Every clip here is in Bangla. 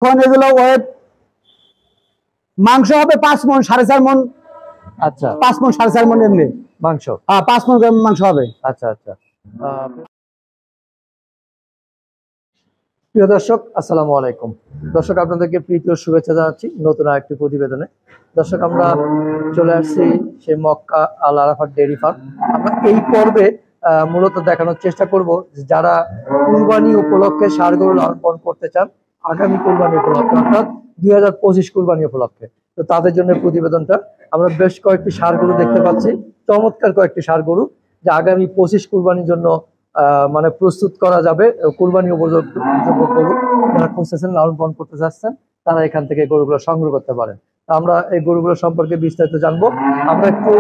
এখন এগুলো ওয়েট মাংস হবে 5 মণ 4.5 মণ। আচ্ছা 5 মণ 4.5 মণ এমনি মাংস। 5 মণ মাংস হবে। আচ্ছা আচ্ছা। প্রিয় দর্শক আসসালামু আলাইকুম। দর্শক আপনাদেরকে প্রীতি ও শুভেচ্ছা জানাচ্ছি নতুন আরেকটি প্রতিবেদনে। দর্শক আমরা চলে আসছি সেই মক্কা আল আরাফাত ডেইরি ফার্ম। আমরা এই পর্বে মূলত দেখানোর চেষ্টা করব যারা কুরবানি উপলক্ষে ষাঁড় গরু লালন পালন করতে চান আগামী কুরবানি উপলক্ষে, অর্থাৎ 2025 কুরবানি উপলক্ষে। তো তাদের জন্য প্রতিবেদনটা। আমরা বেশ কয়েকটি ষাঁড় গরু দেখতে পাচ্ছি, চমৎকার কয়েকটি ষাঁড় গরু যা আগামী 25 কুরবানির জন্য মানে প্রস্তুত করা যাবে। কুরবানি উপযোগী গরু যারা খুঁজতেছেন, লালন পালন করতে চাচ্ছেন, তারা এখান থেকে গরুগুলো সংগ্রহ করতে পারেন। আমরা এই গরুগুলো সম্পর্কে বিস্তারিত জানবো। আমরা একটু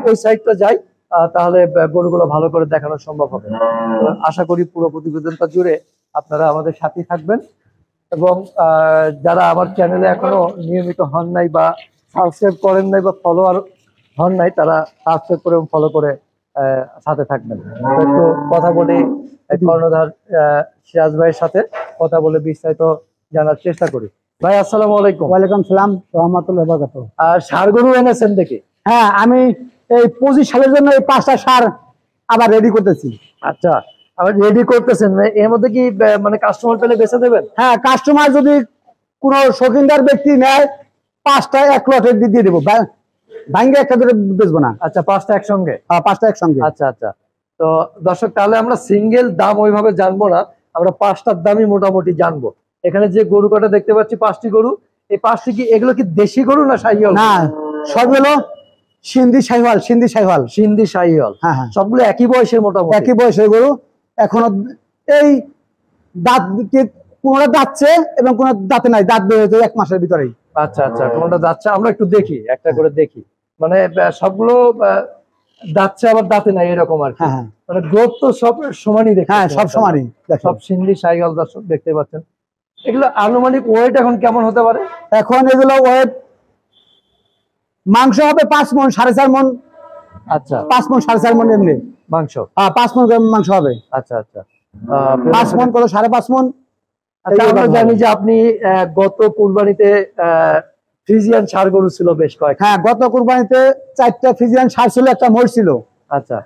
ওই সাইডটা যাই, তাহলে গরুগুলো ভালো করে দেখানো সম্ভব হবে। আশা করি পুরো প্রতিবেদনটা জুড়ে আপনারা আমাদের সাথে থাকবেন এবং যারা আমার চ্যানেলে এখনো নিয়মিত হন নাই বা সাবস্ক্রাইব করেন নাই বা ফলোয়ার হন নাই, তারা সাবস্ক্রাইব করে এবং ফলো করে সাথে থাকবেন। একটু কথা বলি কর্ণধার সিরাজ ভাইয়ের সাথে কথা বলে বিস্তারিত জানার চেষ্টা করি। ভাই আসসালামু আলাইকুম। ওয়ালাইকুম সালাম রাহমাতুল্লাহি ওয়া বারাকাতুহু। আর ষাঁড় গরু এনেছেন দেখি? হ্যাঁ, আমি এই 25 সালের জন্য এই 5টা ষাঁড় আবার রেডি করতেছি। আচ্ছা, আবার রেডি করতেছেন, এর মধ্যে কি মানে কাস্টমার পেলে বেচে দেবেন? হ্যাঁ, কাস্টমার যদি কোনো শৌখিনদার ব্যক্তি নেয় 5টা এক লটে দিয়ে দেবো, ভাঙ্গে একটা করে বেচবো না। আচ্ছা, 5টা একসঙ্গে? 5টা একসঙ্গে। আচ্ছা আচ্ছা। তো দর্শক তাহলে আমরা সিঙ্গেল দাম ওইভাবে জানবো না, আমরা 5টার দামই মোটামুটি জানবো। এখানে যে গরু কটা দেখতে পাচ্ছি 5টি গরু, এই 5টি কি এগুলো কি দেশি গরু না শাহিওয়াল? না, সব হলো সিন্ধি শাহিওয়াল। সিন্ধি শাহিওয়াল। সিন্ধি শাহিওয়াল। হ্যাঁ হ্যাঁ, সবগুলো একই বয়সের মোটামুটি? একই বয়সের গরু। এখনো এই দাঁত কোনটা দাঁতছে এবং কোন দাঁতে নাই, দাঁত বের হয়েছে 1 মাসের ভিতরেই। আচ্ছা আচ্ছা, কোনটা যাচ্ছে আমরা একটু দেখি, একটা করে দেখি। মানে সবগুলো দাঁতছে আবার দাঁতে নাই এরকম আর কি। হ্যাঁ, মানে গ্রোথ তো সব সমানই দেখতে? হ্যাঁ, সব সমানই। সব সিন্ধি শাহিওয়াল দর্শক দেখতে পাচ্ছেন। এগুলো আনুমানিক ওয়েট এখন কেমন হতে পারে? এখন এগুলো ওয়েট মাংস হবে 5 মণ 4.5 মণ। আচ্ছা, 5 মণ 4.5 মণ এমনি মাংস। 5 মণ মাংস হবে। আচ্ছা আচ্ছা। 5 মণ কত 5.5 মণ। আচ্ছা, আমরা জানি যে আপনি গত কুরবানিতে ফ্রিজিয়ান ষাঁড় গরু ছিল বেশ কয়েক। হ্যাঁ, গত কুরবানিতে 4টা ফ্রিজিয়ান ষাঁড় ছিল, একটা মোষ ছিল। আচ্ছা,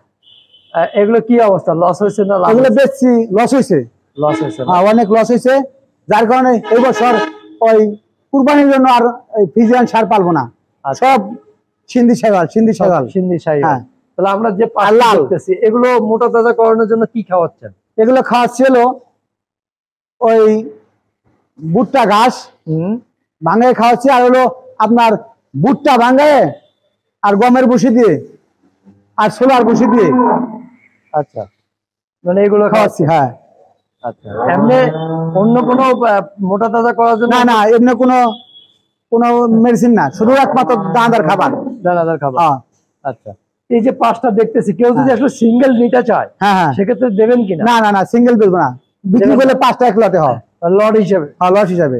এগুলো কি অবস্থা, লস হয়েছে না লাভ? এগুলো বেচছি, লস হয়েছে। লস হয়েছে? অনেক লস হয়েছে, যার কারণে এই বছর ওই কুরবানির জন্য আর ফ্রিজিয়ান ষাঁড় পালবো না। সব সিন্ধি শাহিওয়াল। সিন্ধি শাহিওয়াল। সিন্ধি শাহিওয়াল। হ্যাঁ। তাহলে আমরা যে পাল্লা দেখতেছি এগুলো মোটা তাজা করানোর জন্য কি খাওয়াচ্ছেন? এগুলো খাওয়াচ্ছিল ওই ভুট্টা ঘাস ভাঙে খাওয়াচ্ছি, আর হলো আপনার ভুট্টা ভাঙে আর গমের ভুসি দিয়ে আর ছোলার ভুসি দিয়ে। আচ্ছা, মানে এগুলো খাওয়াচ্ছি। হ্যাঁ। আচ্ছা, এমনি অন্য কোনো মোটা তাজা করার জন্য? না না, এমনি কোনো মেডিসিন না, শুধু একমাত্র দানাদার খাবার। দানাদার খাবার। আচ্ছা, এই যে 5টা দেখতেছি, কেউ যদি আসলে সিঙ্গেল নিতে চায় সেক্ষেত্রে দেবেন কিনা? না না না, সিঙ্গেল বেচবো না, বিক্রি করলে 5টা এক লটে হয়, লট হিসেবে। লট হিসাবে।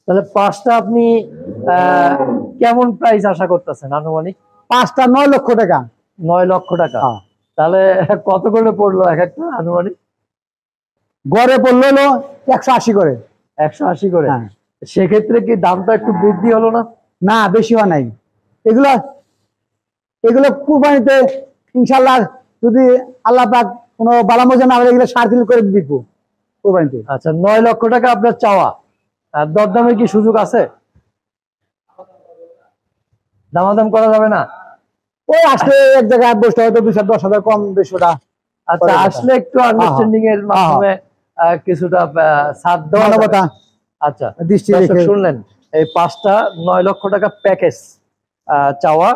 তাহলে 5টা আপনি কেমন প্রাইস আশা করতেছেন আনুমানিক? 5টা 9 লক্ষ টাকা। 9 লক্ষ টাকা? তাহলে কত করে পড়লো এক একটা আনুমানিক? গড়ে পড়লো হলো 180 করে। 180 করে? সেক্ষেত্রে কি দামটা একটু বৃদ্ধি হলো না? না, বেশি হয় নাই। এগুলো কুরবানিতে ইনশাল্লাহ যদি আল্লাহ পাক কোনো বালা মজা না হলে এগুলো 3.5 করে বিকবো কুরবানিতে। আচ্ছা, 9 লক্ষ টাকা আপনার চাওয়া, আর দরদামের কি সুযোগ আছে? দামাদাম করা যাবে না? ওই আসলে এক জায়গায় বসতে হয়তো 2-10,000 কম বেশি ওটা। আচ্ছা, আসলে একটু আন্ডারস্ট্যান্ডিং এর মাধ্যমে কিছুটা ছাড় দেওয়া যাবে। আচ্ছা, দর্শক শুনলেন, এই 5টা 9 লক্ষ টাকা প্যাকেজ চাওয়া,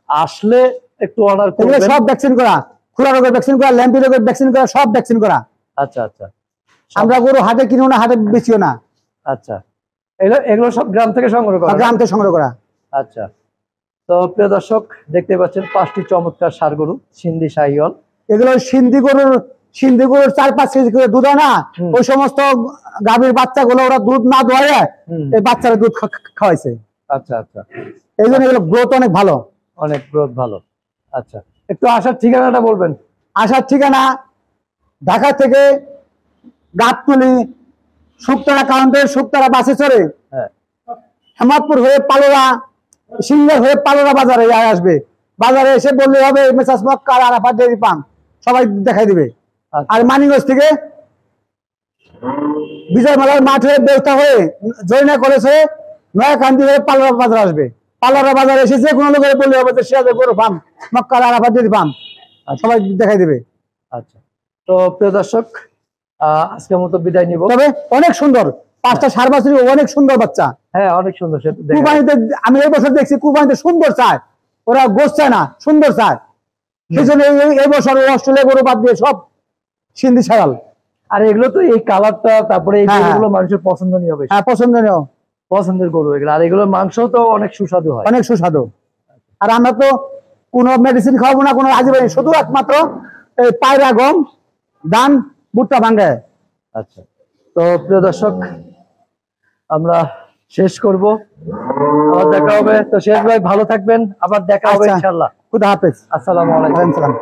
আসলে একটু অনার করবেন। সব ভ্যাকসিন করা, খুরা রোগের ভ্যাকসিন করা, ল্যাম্পি রোগের ভ্যাকসিন করা, সব ভ্যাকসিন করা। আচ্ছা আচ্ছা। আমরা গরু হাটে কিনো না, হাটে বেচিও না। আচ্ছা, এগুলো সব গ্রাম থেকে সংগ্রহ করা? গ্রাম থেকে সংগ্রহ করা। আচ্ছা, তো প্রিয় দর্শক দেখতে পাচ্ছেন 5টি চমৎকার ষাঁড় গরু সিন্ধি শাহিওয়াল। এগুলো সিন্ধি গরুর 4-5 কেজি করে দুধ হয় না, ওই সমস্ত গাভীর বাচ্চাগুলো ওরা দুধ না দোয়ায় এই বাচ্চারা দুধ খাওয়াইছে। আচ্ছা আচ্ছা, এই জন্য এগুলো গ্রোথ অনেক ভালো। অনেক গ্রোথ ভালো। আচ্ছা, একটু আসার ঠিকানাটা বলবেন? আসার ঠিকানা ঢাকা থেকে গাবতলী শুকতারা কাউন্টার শুকতারা বাসে চড়ে হ্যাঁ হেমাদপুর হয়ে পালোরা সিঙ্গার হয়ে পালোরা বাজারে আসবে। বাজারে এসে বললে হবে মেসাজ মক্কা আর আরাফাত ডেইরি ফার্ম, সবাই দেখাই দিবে। আচ্ছা। আর মানিগঞ্জ থেকে বিজয় মেলার মাঠ হয়ে বেরতা হয়ে জয়না কলেজ হয়ে নয়াকান্দি হয়ে পালোরা বাজার আসবে। পালোরা বাজারে এসে যে কোনো লোকের বললে হবে যে সিরাজের গরু ফার্ম, মক্কা আর আরাফাত ডেইরি ফার্ম, সবাই দেখাই দিবে। আচ্ছা, তো প্রিয় দর্শক আজকের মতো বিদায় নিব। তবে অনেক সুন্দর, 5টা সার বাছুরি অনেক সুন্দর বাচ্চা। হ্যাঁ অনেক সুন্দর, সেটা দেখা কুরবানিতে আমি এই বছর দেখছি কুরবানিতে সুন্দর চায়, ওরা গোস চায় না, সুন্দর চায়। সেই জন্য এই বছর অস্ট্রেলিয়া গরু বাদ দিয়ে সব সিন্ধি ছাড়াল। আর এগুলো তো এই কালারটা, তারপরে এই হ্যাঁ, গরুগুলো মানুষের পছন্দনীয়, বেশি হ্যাঁ পছন্দনীয়, পছন্দের গরু এগুলো। আর এগুলোর মাংস তো অনেক সুস্বাদু হয়, অনেক সুস্বাদু। আর আমরা তো কোনো মেডিসিন খাওয়াবো না, কোনো রাজি পাইনি, শুধু একমাত্র এই পায়রা গম ধান ভুট্টা ভাঙ্গায়। আচ্ছা, তো প্রিয় দর্শক আমরা শেষ করব, আবার দেখা হবে। তো শেষ ভাই ভালো থাকবেন, আবার দেখা হবে আচ্ছা। ইনশাআল্লাহ। খুদা হাফেজ। আসসালামু আলাইকুম। ওয়ালাইকুম সালাম।